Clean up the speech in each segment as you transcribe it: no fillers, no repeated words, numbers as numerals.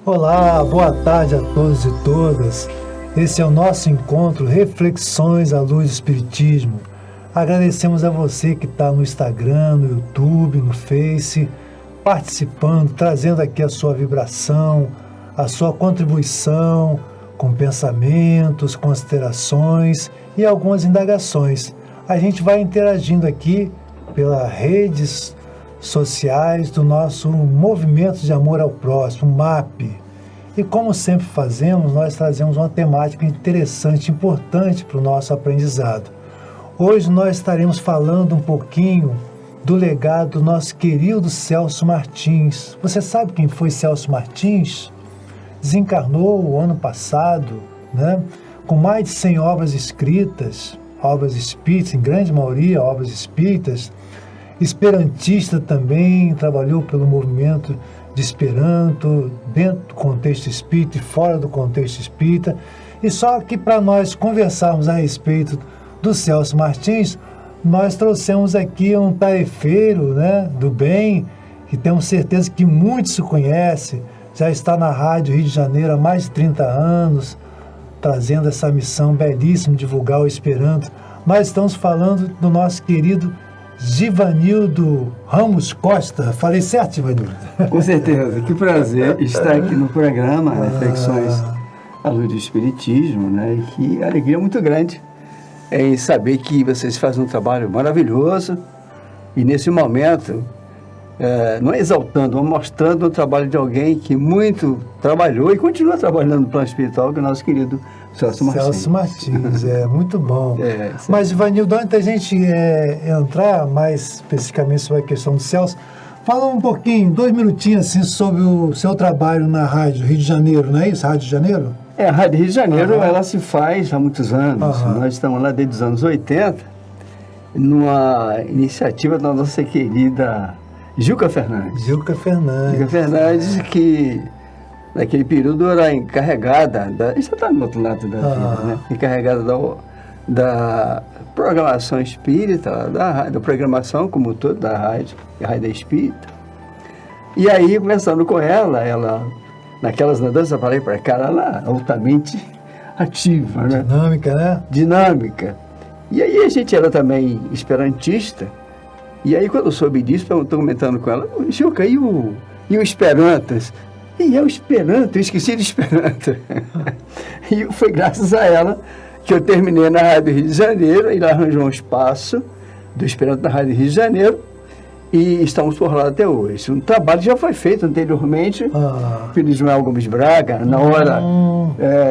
Olá, boa tarde a todos e todas. Esse é o nosso encontro Reflexões à Luz do Espiritismo. Agradecemos a você que está no Instagram, no YouTube, no Face, participando, trazendo aqui a sua vibração, a sua contribuição com pensamentos, considerações e algumas indagações. A gente vai interagindo aqui pelas redes sociais do nosso Movimento de Amor ao Próximo, MAP. E como sempre fazemos, nós trazemos uma temática interessante, importante para o nosso aprendizado. Hoje nós estaremos falando um pouquinho do legado do nosso querido Celso Martins. Você sabe quem foi Celso Martins? Desencarnou o ano passado, né? Com mais de 100 obras escritas, obras espíritas, em grande maioria obras espíritas. Esperantista também, trabalhou pelo movimento de Esperanto, dentro do contexto espírita e fora do contexto espírita. E só que para nós conversarmos a respeito do Celso Martins, nós trouxemos aqui um tarefeiro, né, do bem, que temos certeza que muitos se conhecem, já está na Rádio Rio de Janeiro há mais de 30 anos, trazendo essa missão belíssima de divulgar o Esperanto. Nós estamos falando do nosso querido Givanildo Ramos Costa. Falei certo, Givanildo? Com certeza, que prazer estar aqui no programa Reflexões à Luz do Espiritismo, né? E que alegria muito grande em saber que vocês fazem um trabalho maravilhoso e nesse momento, não exaltando, mas mostrando o trabalho de alguém que muito trabalhou e continua trabalhando no plano espiritual, que é o nosso querido Celso Martins. Celso Martins, muito bom. Mas, Ivanildo, antes da gente entrar mais especificamente sobre a questão do Celso, fala um pouquinho, 2 minutinhos, assim, sobre o seu trabalho na Rádio Rio de Janeiro, não é isso? Rádio de Janeiro? A Rádio Rio de Janeiro, ela se faz há muitos anos. Nós estamos lá desde os anos 80, numa iniciativa da nossa querida Gilca Fernandes. Gilca Fernandes, que naquele período era encarregada, isso está no outro lado da vida, né? Encarregada da programação espírita, da programação como todo, da rádio, a Rádio Espírita. E aí, conversando com ela, naquelas andanças para lá e para cá, ela altamente ativa, né? Dinâmica, né? Dinâmica. E aí a gente era também esperantista. E aí, quando eu soube disso, estou comentando com ela, Gilca, e o Esperantas? E é o Esperanto, eu esqueci de Esperanto. E foi graças a ela que eu terminei na Rádio Rio de Janeiro, e ela arranjou um espaço do Esperanto na Rádio Rio de Janeiro, e estamos por lá até hoje. Um trabalho já foi feito anteriormente pelo Ismael Gomes Braga, na hora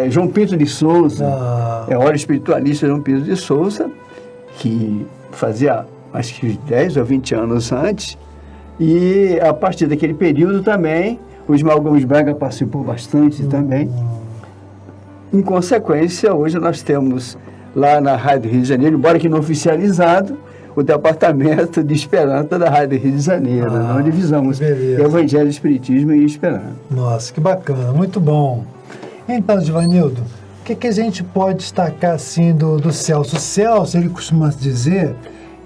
João Pinto de Souza, hora espiritualista João Pinto de Souza, que fazia acho que 10 ou 20 anos antes, e a partir daquele período também, o Ismael Gomes Braga participou bastante também. Em consequência, hoje nós temos lá na Rádio Rio de Janeiro, embora que não oficializado, o departamento de Esperanto da Rádio Rio de Janeiro, onde visamos Evangelho, Espiritismo e Esperanto. Nossa, que bacana, muito bom. Então, Givanildo, o que a gente pode destacar assim do Celso? O Celso, ele costuma dizer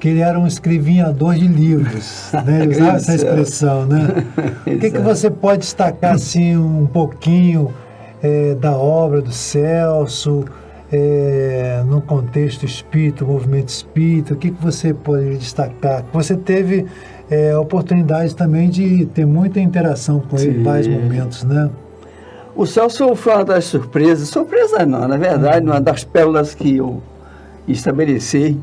que ele era um escrevinhador de livros, né? Ele usava essa expressão, né? O que você pode destacar assim um pouquinho da obra do Celso, no contexto espírita, movimento espírita? O que você pode destacar? Você teve a oportunidade também de ter muita interação com ele em vários momentos, né? O Celso foi uma das surpresas, na verdade, uma das pérolas que eu estabeleci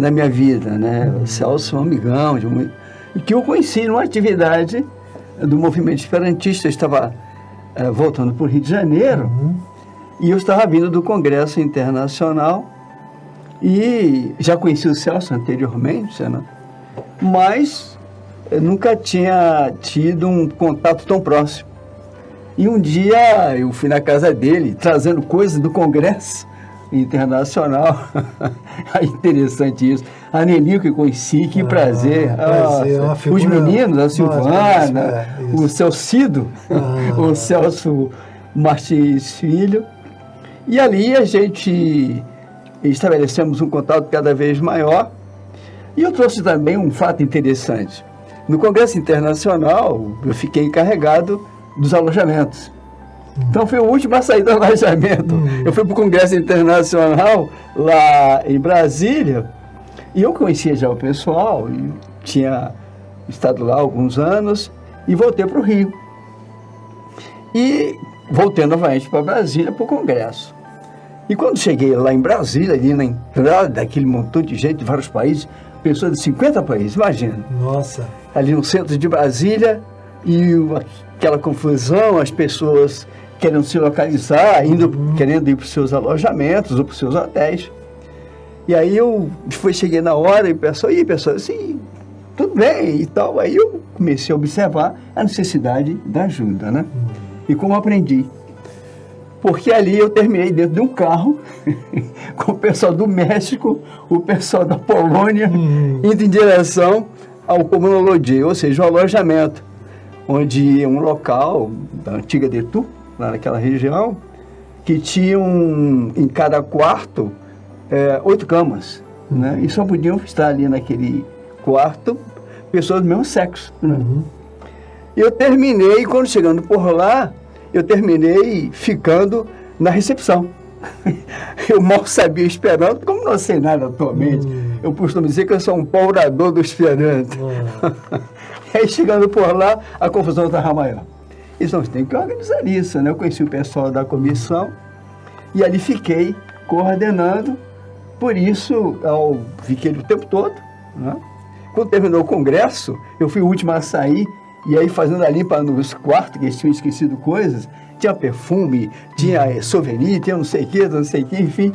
na minha vida, né? O Celso é um amigão, que eu conheci numa atividade do movimento esperantista. Eu estava voltando para o Rio de Janeiro, e eu estava vindo do Congresso Internacional, e já conheci o Celso anteriormente, né? Mas eu nunca tinha tido um contato tão próximo. E um dia eu fui na casa dele, trazendo coisas do Congresso Internacional. Interessante isso. A Nelly que eu conheci, que prazer. Os meninos, a Silvana, o Celcido, o Celso Martins Filho. E ali a gente estabelecemos um contato cada vez maior. E eu trouxe também um fato interessante. No Congresso Internacional, eu fiquei encarregado dos alojamentos. Então, fui o último a sair do alojamento. Eu fui para o Congresso Internacional, lá em Brasília, e eu conhecia já o pessoal, e tinha estado lá há alguns anos, e voltei para o Rio. E voltei novamente para Brasília, para o Congresso. E quando cheguei lá em Brasília, ali na entrada daquele montão de gente de vários países, pessoas de 50 países, imagina. Nossa. Ali no centro de Brasília, e aquela confusão, as pessoas querendo se localizar, querendo ir para os seus alojamentos ou para os seus hotéis. E aí cheguei na hora e o pessoal, assim, tudo bem e tal. Aí eu comecei a observar a necessidade da ajuda, né? E como aprendi? Porque ali eu terminei dentro de um carro com o pessoal do México, o pessoal da Polônia, indo em direção ao Comunology, ou seja, o alojamento, onde um local da antiga Detu, lá naquela região, que tinha em cada quarto 8 camas, né? E só podiam estar ali naquele quarto pessoas do mesmo sexo, né? E eu terminei, quando chegando por lá, eu terminei ficando na recepção. Eu mal sabia Esperanto, como não sei nada atualmente. Eu costumo dizer que eu sou um paurador do Esperanto. E aí, chegando por lá, a confusão estava maior. Eles não têm que organizar isso, né? Eu conheci o pessoal da comissão e ali fiquei coordenando. Por isso, fiquei o tempo todo, né? Quando terminou o congresso, eu fui o último a sair, e aí fazendo a limpa nos quartos, que eles tinham esquecido coisas, tinha perfume, tinha souvenir, tinha não sei o que, enfim.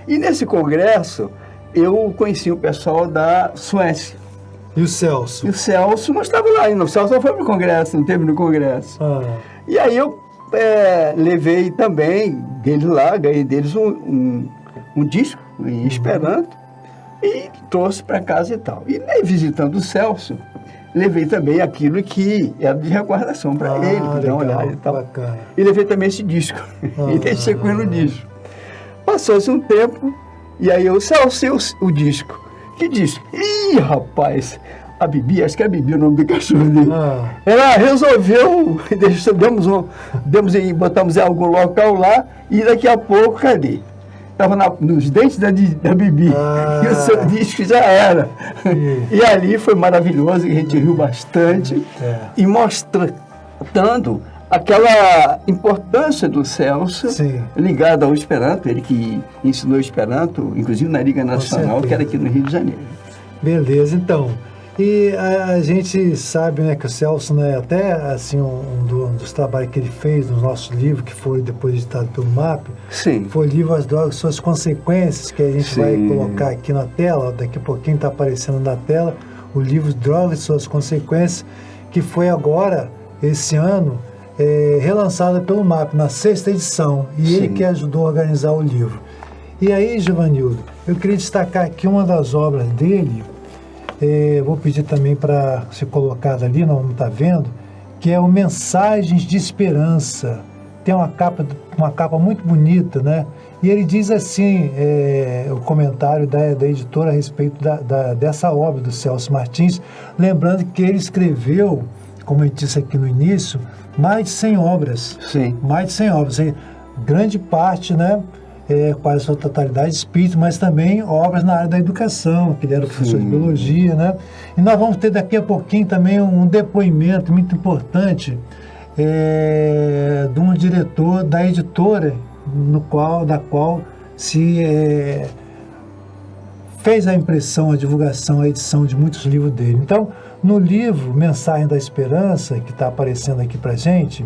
E nesse congresso, eu conheci o pessoal da Suécia. E o Celso? E o Celso não estava lá ainda, o Celso não foi para o congresso, não teve no congresso. E aí eu levei também deles lá, ganhei deles um disco em Esperanto e trouxe para casa e tal. E visitando o Celso, levei também aquilo que era de recordação para ele, para dar uma olhada e tal. Bacana. E levei também esse disco, e deixei com ele o disco. Passou-se um tempo, e aí eu, Celso, o disco. Que disco? Ih, rapaz, a Bibi, acho que é a Bibi o nome do cachorro dele. Ela resolveu, botamos em algum local lá, e daqui a pouco, cadê? Estava nos dentes da Bibi, e o seu disco já era. E ali foi maravilhoso, a gente riu bastante, e mostrando aquela importância do Celso, ligado ao Esperanto, ele que ensinou Esperanto, inclusive na Liga Nacional, que era aqui no Rio de Janeiro. Beleza, então. E a gente sabe, né, que o Celso, né, até assim, um dos trabalhos que ele fez no nosso livro, que foi depois editado pelo MAP, foi o livro As Drogas e Suas Consequências, que a gente vai colocar aqui na tela, daqui a pouquinho está aparecendo na tela, o livro Drogas e Suas Consequências, que foi agora, esse ano, relançada pelo MAP, na 6ª edição, e ele que ajudou a organizar o livro. E aí, Givanildo, eu queria destacar aqui uma das obras dele, vou pedir também para ser colocado ali, não está vendo, que é o Mensagens de Esperança. Tem uma capa muito bonita, né? E ele diz assim, o comentário da editora a respeito dessa obra do Celso Martins, lembrando que ele escreveu, como eu disse aqui no início, mais de 100 obras. Mais de 100 obras. Grande parte, né? Quase a sua totalidade espírito, mas também obras na área da educação, que ele era professor de biologia, né? E nós vamos ter daqui a pouquinho também um depoimento muito importante de um diretor da editora da qual se fez a impressão, a divulgação, a edição de muitos livros dele. Então, no livro Mensagem da Esperança, que está aparecendo aqui para gente,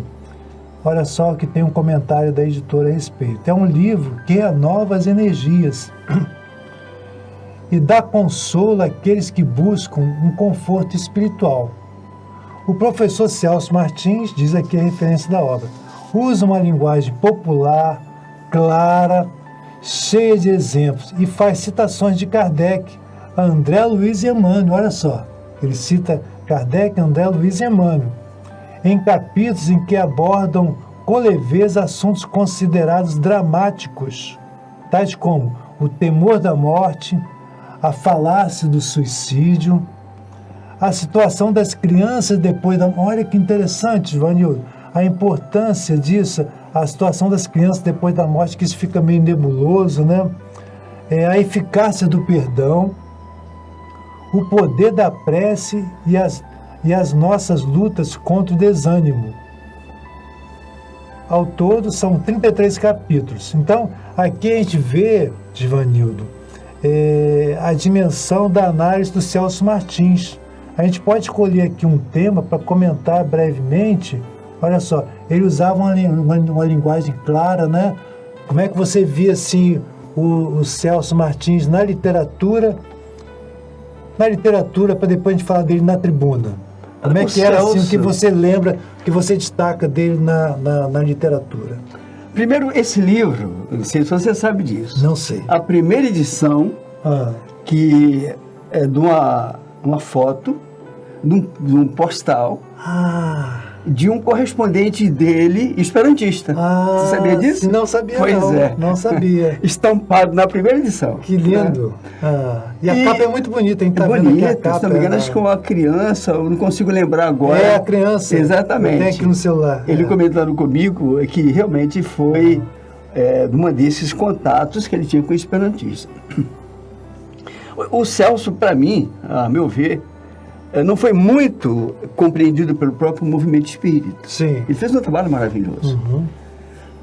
olha só que tem um comentário da editora a respeito. É um livro que renova as energias e dá consolo àqueles que buscam um conforto espiritual. O professor Celso Martins, diz aqui a referência da obra, usa uma linguagem popular, clara, cheia de exemplos e faz citações de Kardec, a André Luiz e Emmanuel. Olha só, ele cita Kardec, André Luiz e Emmanuel, em capítulos em que abordam com leveza assuntos considerados dramáticos, tais como o temor da morte, a falácia do suicídio, a situação das crianças depois da morte. Olha que interessante, Vanildo. a importância disso, a situação das crianças depois da morte, que isso fica meio nebuloso, né? A eficácia do perdão, o poder da prece e as nossas lutas contra o desânimo. Ao todo, são 33 capítulos. Então, aqui a gente vê, Givanildo, a dimensão da análise do Celso Martins. A gente pode escolher aqui um tema para comentar brevemente. Olha só, ele usava uma linguagem clara, né? Como é que você via, assim, o Celso Martins na literatura, para depois a gente falar dele na tribuna? Como é que era, assim, o que você lembra, o que você destaca dele na literatura? Primeiro, esse livro, não sei se você sabe disso. Não sei. A primeira edição, que é de uma foto, de um postal, de um correspondente dele, esperantista. Você sabia disso? Não sabia, pois não. É. Não sabia. Estampado na primeira edição. Que lindo. E a capa é muito bonita, hein? Tá bonita, se não me engano, acho que é uma criança, eu não consigo lembrar agora. É a criança. Exatamente. Tem aqui no celular. Ele comentando comigo que realmente foi uma desses contatos que ele tinha com o esperantista. O Celso, para mim, a meu ver, não foi muito compreendido pelo próprio movimento espírita. Sim. Ele fez um trabalho maravilhoso.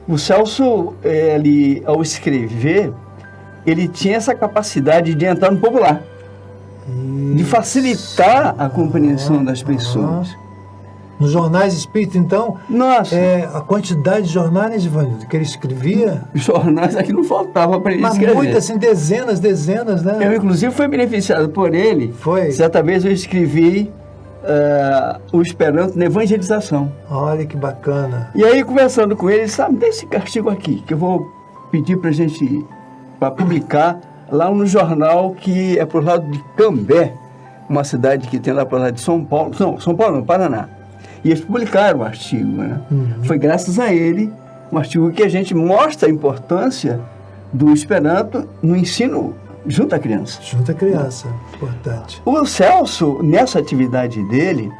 O Celso, ele, ao escrever, ele tinha essa capacidade de entrar no popular, de facilitar a compreensão das pessoas. Nos jornais espíritas, então, nossa, a quantidade de jornais, Givanildo, que ele escrevia... Jornais aqui não faltava para ele escrever. Mas muitas, assim, dezenas, né? Eu, inclusive, fui beneficiado por ele. Foi? Certa vez eu escrevi o Esperanto na evangelização. Olha que bacana. E aí, conversando com ele, sabe, dá esse artigo aqui, que eu vou pedir para a gente publicar lá no jornal que é pro lado de Cambé, uma cidade que tem lá pro lado de São Paulo. Não, São Paulo não, Paraná. E eles publicaram o artigo, né? Foi graças a ele, um artigo que a gente mostra a importância do Esperanto no ensino junto à criança. Junto à criança, importante. O Celso, nessa atividade dele,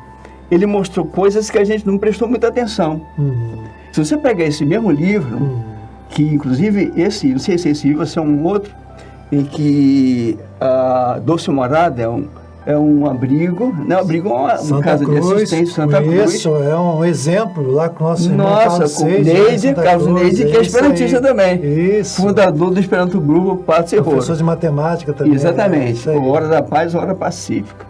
ele mostrou coisas que a gente não prestou muita atenção. Se você pegar esse mesmo livro, que inclusive não sei se esse livro vai ser um outro, em que a Doce Morada é um abrigo, né? Abrigo é uma casa de assistência, Santa Cruz. Isso, é um exemplo lá com o nosso irmão Carlos Neide, que é esperantista também. Isso. Fundador do Esperanto Grupo Pato e Rouro. Professor de matemática também. Exatamente. Hora da Paz, Hora Pacífica.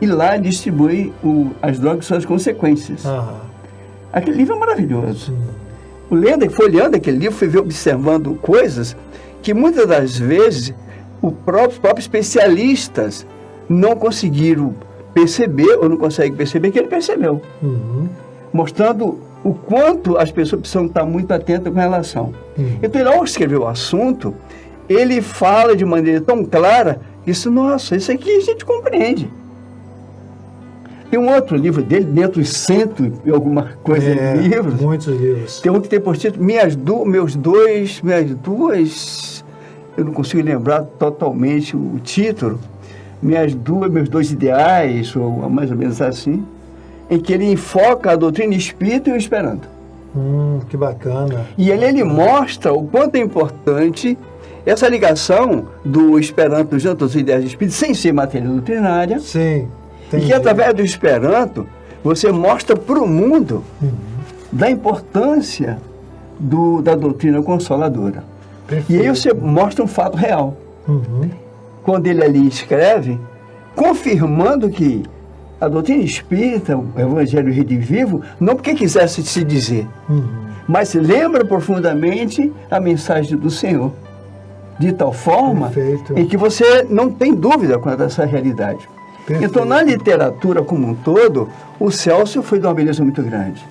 E lá distribui as drogas e suas consequências. Aquele livro é maravilhoso. Folheando aquele livro, fui ver observando coisas que muitas das vezes os próprios especialistas não conseguiram perceber, ou não conseguem perceber que ele percebeu. Mostrando o quanto as pessoas precisam estar muito atentas com relação. Então, ele, ao escrever o assunto, ele fala de maneira tão clara, isso aqui a gente compreende. Tem um outro livro dele, dentro de 100 e alguma coisa de livros. Muitos livros. Tem um que tem por título, eu não consigo lembrar totalmente o título, meus dois ideais, ou mais ou menos assim, em que ele enfoca a doutrina espírita e o Esperanto. Que bacana. E ele mostra o quanto é importante essa ligação do Esperanto junto aos ideais espíritas, sem ser matéria doutrinária. Sim. E que através do Esperanto, você mostra para o mundo da importância da doutrina consoladora. Perfeito. E aí você mostra um fato real. Quando ele ali escreve, confirmando que a doutrina espírita, o Evangelho redivivo, não porque quisesse se dizer, mas lembra profundamente a mensagem do Senhor, de tal forma em que você não tem dúvida quanto a essa realidade. Perfeito. Então, na literatura como um todo, o Celso foi de uma beleza muito grande.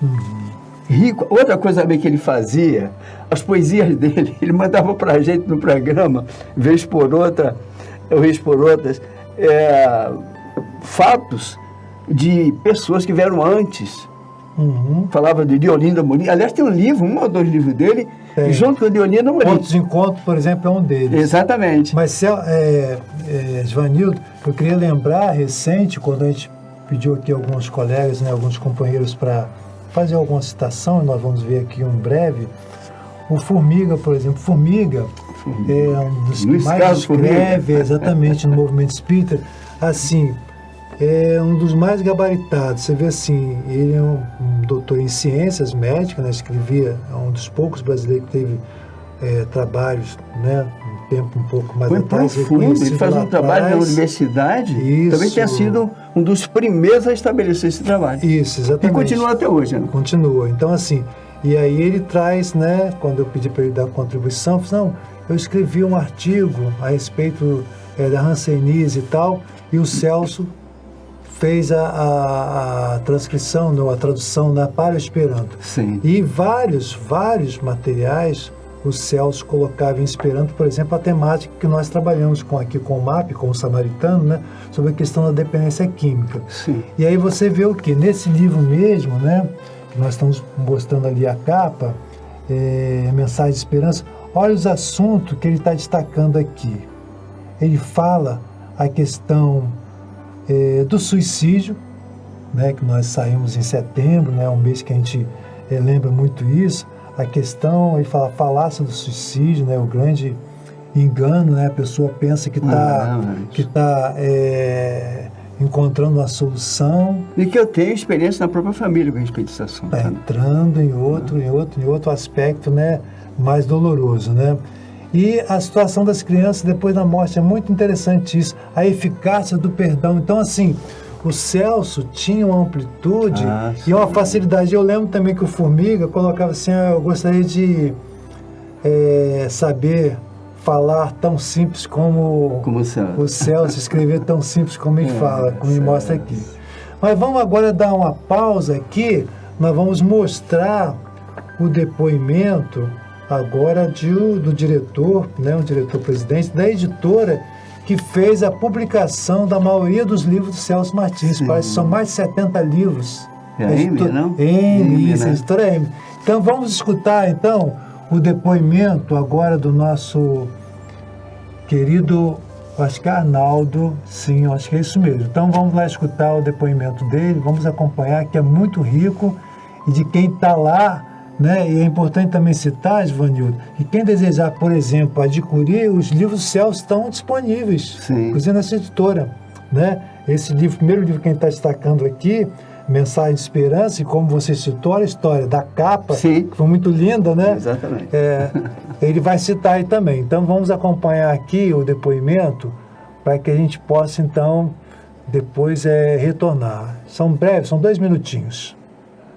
Rico. Outra coisa também que ele fazia, as poesias dele, ele mandava para a gente no programa, vez por outra, fatos de pessoas que vieram antes. Falava de Deolinda Morim. Aliás, tem um ou dois livros dele, junto com Deolinda Morim. Pontos de Encontro, por exemplo, é um deles. Exatamente. Mas, Givanildo, eu queria lembrar, recente, quando a gente pediu aqui alguns colegas, né, alguns companheiros para fazer alguma citação, e nós vamos ver aqui um breve. O Formiga, por exemplo, Formiga é um dos que mais escreve exatamente no movimento espírita, assim, é um dos mais gabaritados. Você vê assim, ele é um doutor em ciências médicas, né, escrevia, é um dos poucos brasileiros que teve trabalhos, né, um tempo um pouco mais atrás. Ele faz um trabalho na universidade, também tenha sido um dos primeiros a estabelecer esse trabalho. Isso, exatamente. E continua até hoje, né? Continua. Então, assim, e aí ele traz, né, quando eu pedi para ele dar contribuição, eu falei, não, eu escrevi um artigo a respeito da hanseníase e tal, e o Celso fez a transcrição, não, a tradução para o Esperanto. Sim. E vários materiais o Celso colocava em Esperanto, por exemplo, a temática que nós trabalhamos aqui com o MAP, com o Samaritano, né, sobre a questão da dependência química. Sim. E aí você vê o que? Nesse livro mesmo, né, que nós estamos mostrando ali a capa, Mensagem de Esperança, olha os assuntos que ele está destacando aqui. Ele fala a questão do suicídio, né, que nós saímos em setembro, né, um mês que a gente lembra muito isso, a questão, ele fala a falácia do suicídio, né, o grande engano, né, a pessoa pensa que está encontrando uma solução. E que eu tenho experiência na própria família com respeito a esse assunto. Está entrando em outro aspecto, né, mais doloroso, né? E a situação das crianças depois da morte é muito interessante isso, a eficácia do perdão. Então, assim, o Celso tinha uma amplitude e uma facilidade. Eu lembro também que o Formiga colocava assim, eu gostaria de saber falar tão simples como o Celso, escrever tão simples como ele fala, como ele mostra aqui. Mas vamos agora dar uma pausa aqui, nós vamos mostrar o depoimento agora do diretor, né, o diretor-presidente da editora que fez a publicação da maioria dos livros do Celso Martins. Sim. Parece que são mais de 70 livros. É a Eme, não? Eme, a editora Eme. Então vamos escutar então o depoimento agora do nosso querido, acho que é Arnaldo, sim, acho que é isso mesmo. Então vamos lá escutar o depoimento dele, vamos acompanhar, que é muito rico, e de quem está lá, né? E é importante também citar, Givanildo, que quem desejar, por exemplo, adquirir, os livros do Celso estão disponíveis, sim, inclusive nessa editora, né? Esse livro, o primeiro livro que a gente está destacando aqui, Mensagem de Esperança, e como você citou, a história da capa, sim, que foi muito linda, né? Exatamente. Ele vai citar aí também. Então vamos acompanhar aqui o depoimento para que a gente possa, então, depois retornar. São breves, são 2 minutinhos.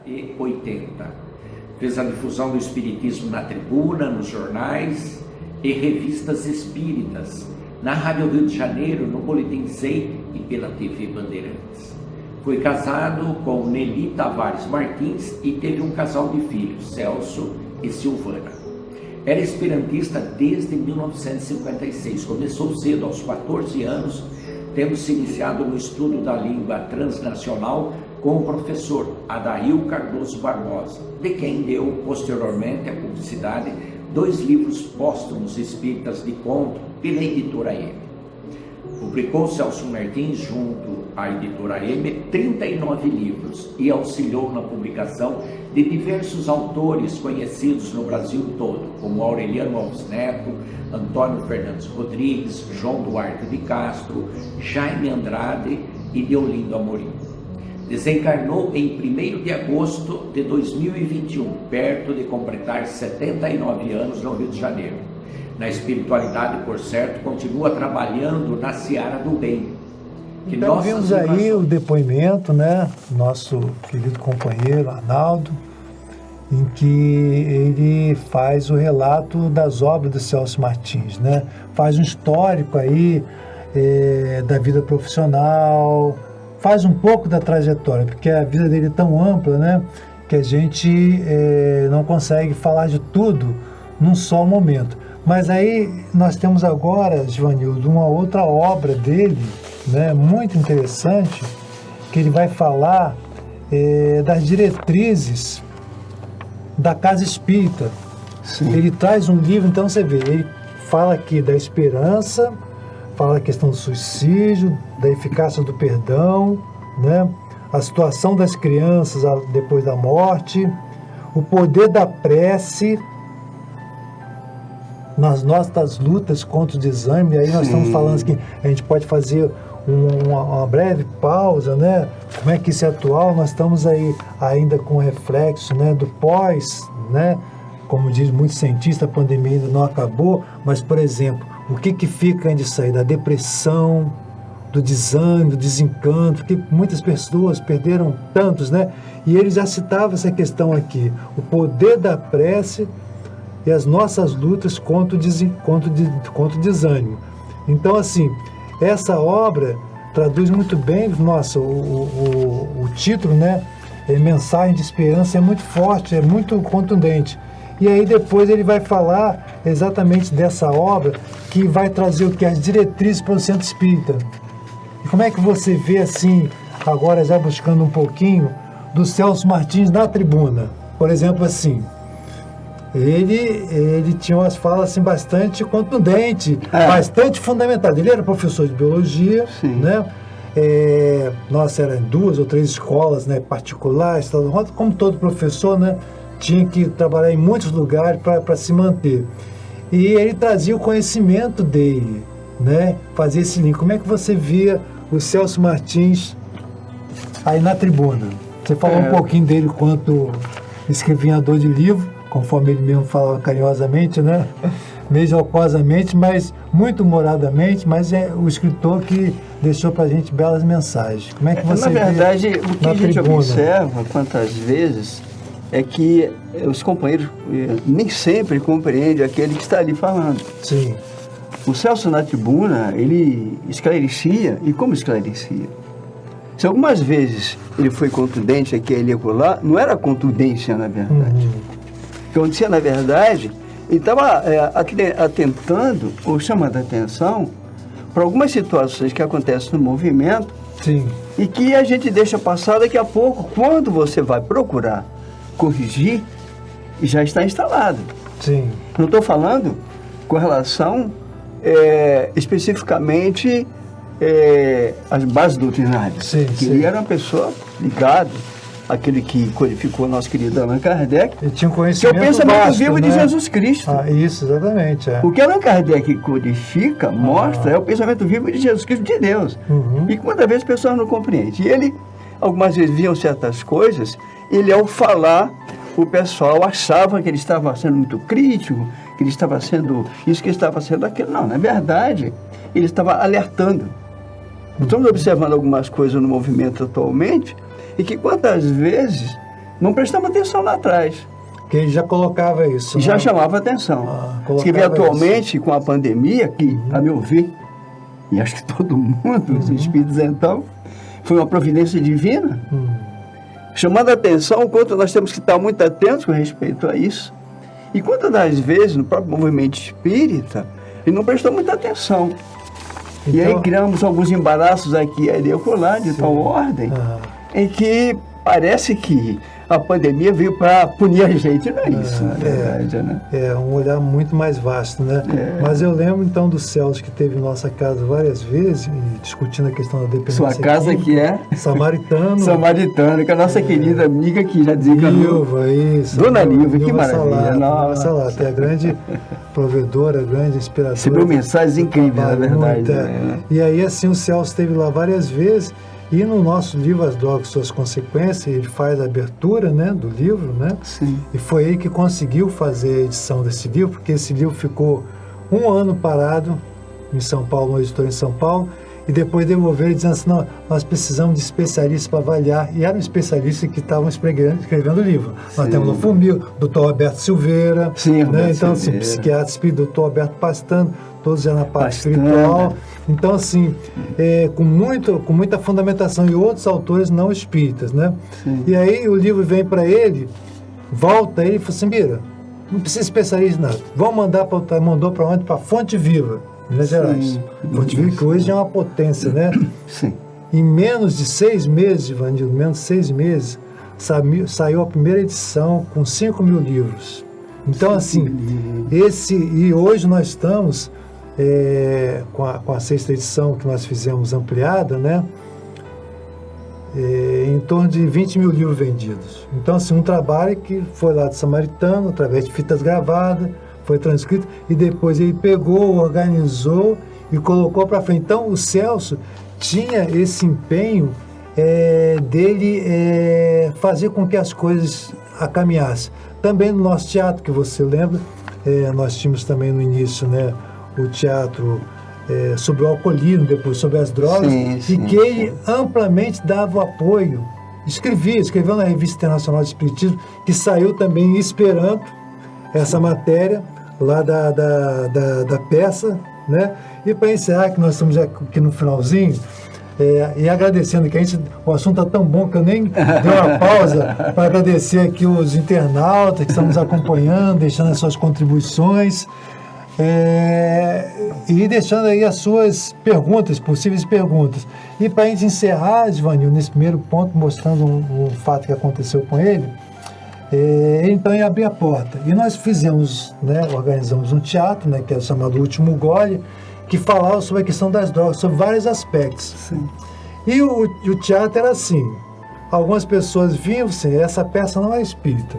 E 80. Fez a difusão do espiritismo na tribuna, nos jornais e revistas espíritas, na Rádio Rio de Janeiro, no Boletim Zey e pela TV Bandeirantes. Foi casado com Nelly Tavares Martins e teve um casal de filhos, Celso e Silvana. Era esperantista desde 1956. Começou cedo, aos 14 anos, tendo se iniciado no estudo da língua transnacional com o professor Adail Cardoso Barbosa, de quem deu posteriormente a publicidade 2 livros póstumos espíritas de conto pela editora M. Publicou Celso Martins junto à editora M 39 livros e auxiliou na publicação de diversos autores conhecidos no Brasil todo, como Aureliano Alves Neto, Antônio Fernandes Rodrigues, João Duarte de Castro, Jaime Andrade e Deolindo Amorim. Desencarnou em 1º de agosto de 2021, perto de completar 79 anos no Rio de Janeiro. Na espiritualidade, por certo, continua trabalhando na seara do bem. Então vimos aí o depoimento, né, nosso querido companheiro Arnaldo, em que ele faz o relato das obras do Celso Martins, né? Faz um histórico aí da vida profissional, faz um pouco da trajetória, porque a vida dele é tão ampla, né, que a gente não consegue falar de tudo num só momento. Mas aí nós temos agora, Givanildo, uma outra obra dele, né, muito interessante, que ele vai falar das diretrizes da Casa Espírita. Sim. Ele traz um livro, então você vê, ele fala aqui da esperança, fala a questão do suicídio, da eficácia do perdão, né, a situação das crianças depois da morte, o poder da prece nas nossas lutas contra o desânimo. E aí nós estamos falando que a gente pode fazer uma breve pausa, né? Como é que isso é atual? Nós estamos aí ainda com reflexo, né, do pós, né? Como diz muitos cientistas, a pandemia ainda não acabou, mas, por exemplo, o que fica ainda disso aí? Da depressão, do desânimo, do desencanto, porque muitas pessoas perderam tantos, né? E ele já citava essa questão aqui, o poder da prece e as nossas lutas contra o desânimo. Então, assim, essa obra traduz muito bem, nossa, o título, né? Mensagem de Esperança, é muito forte, é muito contundente. E aí depois ele vai falar exatamente dessa obra, que vai trazer o que? As diretrizes para o Centro Espírita. E como é que você vê, assim, agora já buscando um pouquinho, do Celso Martins na tribuna? Por exemplo, assim, ele tinha umas falas assim, bastante contundentes, bastante fundamentadas. Ele era professor de biologia, né? Nossa, era em 2 ou 3 escolas, né, particulares, como todo professor, né? Tinha que trabalhar em muitos lugares para se manter. E ele trazia o conhecimento dele, né? Fazia esse link. Como é que você via o Celso Martins aí na tribuna? Você falou um pouquinho dele quanto escrevinhador de livro, conforme ele mesmo falava carinhosamente, né? Meio jocosamente, mas muito humoradamente, mas é o escritor que deixou para a gente belas mensagens. Como é que você vê? Na verdade, o que a gente observa quantas vezes é que os companheiros nem sempre compreendem aquele que está ali falando. Sim. O Celso na tribuna, ele esclarecia, e como esclarecia? Se algumas vezes ele foi contundente aqui e acolá, não era contundência, na verdade. O que acontecia, na verdade, ele estava atentando ou chamando a atenção para algumas situações que acontecem no movimento. Sim. E que a gente deixa passar daqui a pouco, quando você vai procurar corrigir, já está instalado. Sim. Não estou falando com relação especificamente às bases doutrinárias. Sim, que ele era uma pessoa ligada àquele que codificou nosso querido Allan Kardec, ele tinha um conhecimento que é o pensamento vasto, vivo, né? de Jesus Cristo. Isso, exatamente. O que Allan Kardec codifica, mostra, é o pensamento vivo de Jesus Cristo, de Deus. E que muitas vezes as pessoas não compreendem. E ele, algumas vezes, viam certas coisas, ele, ao falar, o pessoal achava que ele estava sendo muito crítico, que ele estava sendo isso, que ele estava sendo aquilo. Não, na verdade, ele estava alertando. Estamos observando algumas coisas no movimento atualmente e que quantas vezes não prestamos atenção lá atrás. Que ele já colocava isso. Já né? chamava atenção. Colocava Se vê atualmente isso. com a pandemia, que, a meu ver, e acho que todo mundo, os espíritos então, foi uma providência divina, chamando a atenção o quanto nós temos que estar muito atentos com respeito a isso. E quantas das vezes, no próprio movimento espírita, ele não prestou muita atenção. Então, e aí criamos alguns embaraços aqui e acolá, de tal ordem, em que parece que a pandemia veio para punir a gente, não é isso, na verdade, né? É um olhar muito mais vasto, né? Mas eu lembro, então, do Celso, que teve em nossa casa várias vezes, discutindo a questão da dependência. Sua casa química, que é? Samaritano. Samaritano, que é a nossa querida amiga que já desencanou. Nilva, isso. Dona Nilva, que maravilha. Nossa, é a grande provedora, a grande inspiradora. Recebeu mensagens incríveis, na verdade. Né? E aí, assim, o Celso esteve lá várias vezes. E no nosso livro, As Drogas e Suas Consequências, ele faz a abertura, né, do livro, né? Sim. E foi ele que conseguiu fazer a edição desse livro, porque esse livro ficou 1 ano parado em São Paulo, no editor em São Paulo, e depois devolveram dizendo assim, não, nós precisamos de especialistas para avaliar. E eram especialistas que estavam escrevendo o livro. Sim. Nós temos no Fumil, Dr. Roberto Silveira, sim, né? Então, assim, psiquiatra espírita, Dr. Roberto Pastano, todos já na parte espiritual. Então, assim, com muita fundamentação, e outros autores não espíritas, né? Sim. E aí o livro vem para ele, volta, ele fala assim, Mira, não precisa especialista em nada, vamos mandou para onde? Para Fonte Viva, Minas Gerais. Fonte Viva, que hoje é uma potência, né? Sim. Em menos de 6 meses, Ivanildo, menos de 6 meses, saiu a primeira edição com 5.000 livros. Então, assim, e hoje nós estamos com a 6ª edição que nós fizemos ampliada, né? em torno de 20 mil livros vendidos. Então, assim, um trabalho que foi lá de Samaritano, através de fitas gravadas, foi transcrito, e depois ele pegou, organizou e colocou para frente. Então, o Celso tinha esse empenho dele fazer com que as coisas caminhassem. Também no nosso teatro, que você lembra, nós tínhamos também no início, né, o teatro sobre o alcoolismo, depois sobre as drogas, que ele amplamente dava o apoio. Escreveu na Revista Internacional de Espiritismo, que saiu também em Esperanto, essa matéria lá da peça, né? E para encerrar, que nós estamos aqui no finalzinho, e agradecendo que o assunto está tão bom que eu nem dei uma pausa para agradecer aqui os internautas que estão nos acompanhando, deixando as suas contribuições, e deixando aí as suas perguntas, possíveis perguntas. E para a gente encerrar, Givanil, nesse primeiro ponto, mostrando um fato que aconteceu com ele, então ia abrir a porta. E nós fizemos, né, organizamos um teatro, né, que é chamado O Último Gole, que falava sobre a questão das drogas, sobre vários aspectos. Sim. E o teatro era assim, algumas pessoas vinham assim, essa peça não é espírita.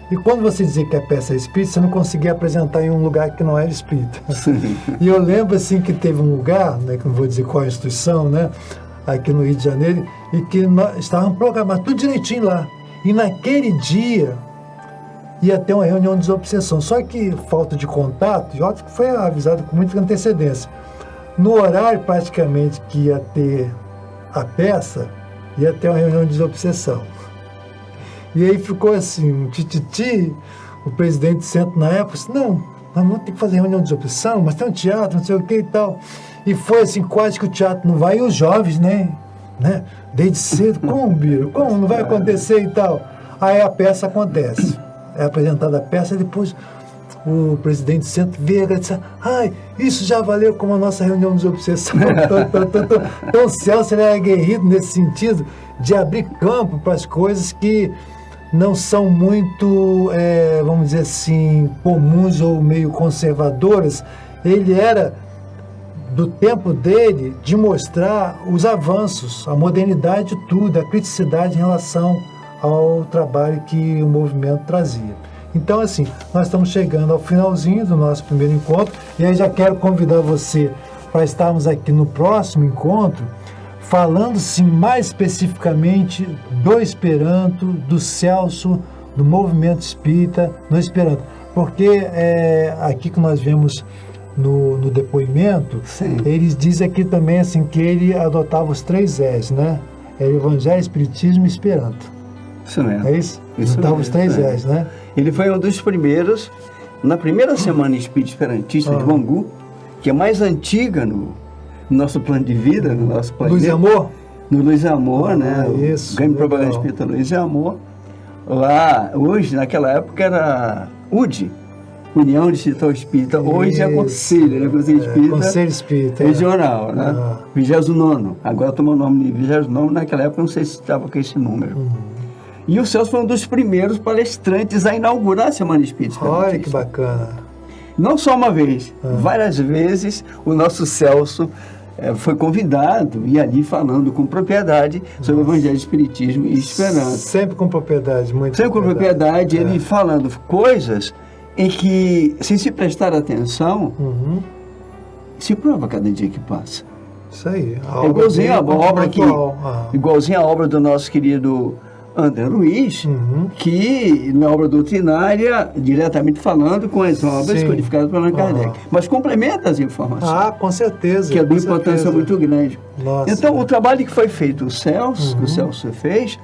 E quando você dizia que a peça é espírita, você não conseguia apresentar em um lugar que não era espírita. Sim. E eu lembro assim que teve um lugar, né, que não vou dizer qual é a instituição, né, aqui no Rio de Janeiro, e que nós estávamos programados tudo direitinho lá. E naquele dia ia ter uma reunião de desobsessão. Só que falta de contato, e óbvio que foi avisado com muita antecedência. No horário praticamente que ia ter a peça, ia ter uma reunião de desobsessão. E aí ficou assim, um tititi, o presidente do centro na época disse, não, nós vamos ter que fazer reunião de desobsessão, mas tem um teatro, não sei o que e tal. E foi assim, quase que o teatro não vai, e os jovens, né? Desde cedo, como, Biro? Como? Não vai acontecer e tal. Aí a peça acontece. É apresentada a peça e depois o presidente do centro vê e diz, isso já valeu como a nossa reunião de obsessão. Então o Celso era aguerrido nesse sentido de abrir campo para as coisas que não são muito, vamos dizer assim, comuns ou meio conservadoras. Ele era do tempo dele de mostrar os avanços, a modernidade de tudo, a criticidade em relação ao trabalho que o movimento trazia. Então, assim, nós estamos chegando ao finalzinho do nosso primeiro encontro, e aí já quero convidar você para estarmos aqui no próximo encontro, falando-se mais especificamente do Esperanto, do Celso, do movimento espírita no Esperanto. Porque aqui que nós vemos no depoimento, sim, eles dizem aqui também assim, que ele adotava os 3 Es, né? Era Evangelho, Espiritismo e Esperanto. Isso mesmo. É isso? Adotava os 3 Es, né? Ele foi um dos primeiros, na primeira semana espírita esperantista de Bangu, que é mais antiga no nosso plano de vida, no nosso planeta. Luz e Amor? No Luz e Amor, né? Isso. O Grande Propaganda Espírita Luz e Amor. Lá, hoje, naquela época, era UDE, União Distrital Espírita. Hoje é Conselho, né? Conselho Espírita. Conselho Espírita. Regional, né? 29º. Agora tomou o nome de 29º. Naquela época, não sei se estava com esse número. E o Celso foi um dos primeiros palestrantes a inaugurar a Semana Espírita. Olha que bacana. Não só uma vez, várias vezes o nosso Celso foi convidado e ali falando com propriedade sobre o Evangelho, Espiritismo e Esperanto. Sempre com propriedade, muito sempre com propriedade, ele falando coisas em que, se prestar atenção, se prova cada dia que passa. Isso aí. Igualzinho a obra igualzinho a obra do nosso querido André Luiz, que na obra doutrinária, diretamente falando com as obras codificadas por Allan Kardec, mas complementa as informações. Com certeza. Que é de uma importância muito grande. Nossa. Então, o trabalho que foi feito, o Celso fez,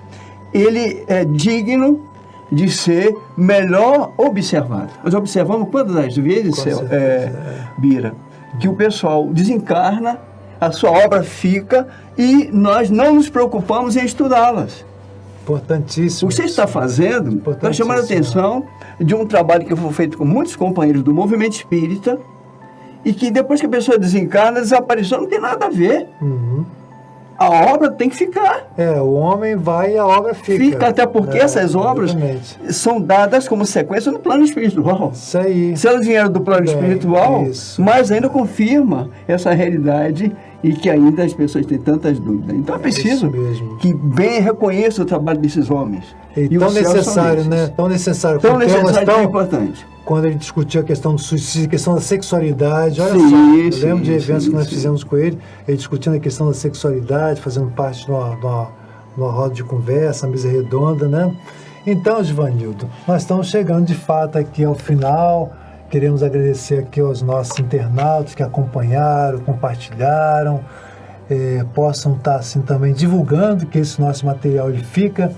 ele é digno de ser melhor observado. Nós observamos quantas vezes, Bira, que o pessoal desencarna, a sua obra fica e nós não nos preocupamos em estudá-las. Importantíssimo. O que você está fazendo está chamando a atenção de um trabalho que foi feito com muitos companheiros do movimento espírita e que depois que a pessoa desencarna, desapareceu, não tem nada a ver. A obra tem que ficar. O homem vai e a obra fica. Fica, até porque essas obras são dadas como sequência no plano espiritual. Isso aí. Se elas vieram do plano espiritual, mais ainda confirma essa realidade e que ainda as pessoas têm tantas dúvidas. Então é preciso que bem reconheça o trabalho desses homens. E tão necessário, né? Tão necessário. Tão necessário, tão importante. Quando ele discutiu a questão do suicídio, a questão da sexualidade, olha sim, só, eu lembro sim, de eventos sim, que nós sim. fizemos com ele discutindo a questão da sexualidade, fazendo parte de uma roda de conversa, uma mesa redonda, né? Então, Givanildo, nós estamos chegando de fato aqui ao final. Queremos agradecer aqui aos nossos internautas que acompanharam, compartilharam, possam estar assim também divulgando que esse nosso material ele fica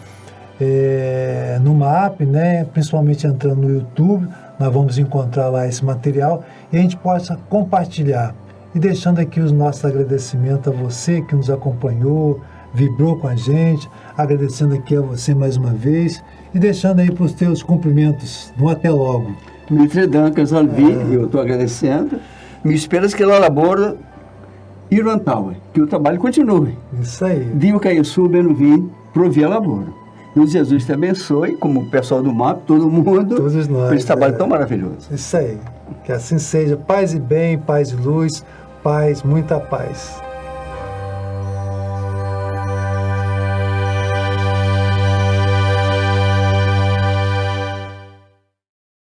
numa app, né? Principalmente entrando no YouTube, nós vamos encontrar lá esse material e a gente possa compartilhar. E deixando aqui os nossos agradecimentos a você que nos acompanhou, vibrou com a gente, agradecendo aqui a você mais uma vez e deixando aí para os teus cumprimentos. No até logo. Dmitry Duncan Salvi, eu estou agradecendo. Me esperas que ela labora Iran Tower, que o trabalho continue. Isso aí. Dio Caiçu, Benuvim, Provia Labora. E Jesus te abençoe, como o pessoal do MAP, todo mundo, todos nós, por esse trabalho tão maravilhoso. Isso aí. Que assim seja. Paz e bem, paz e luz, paz, muita paz.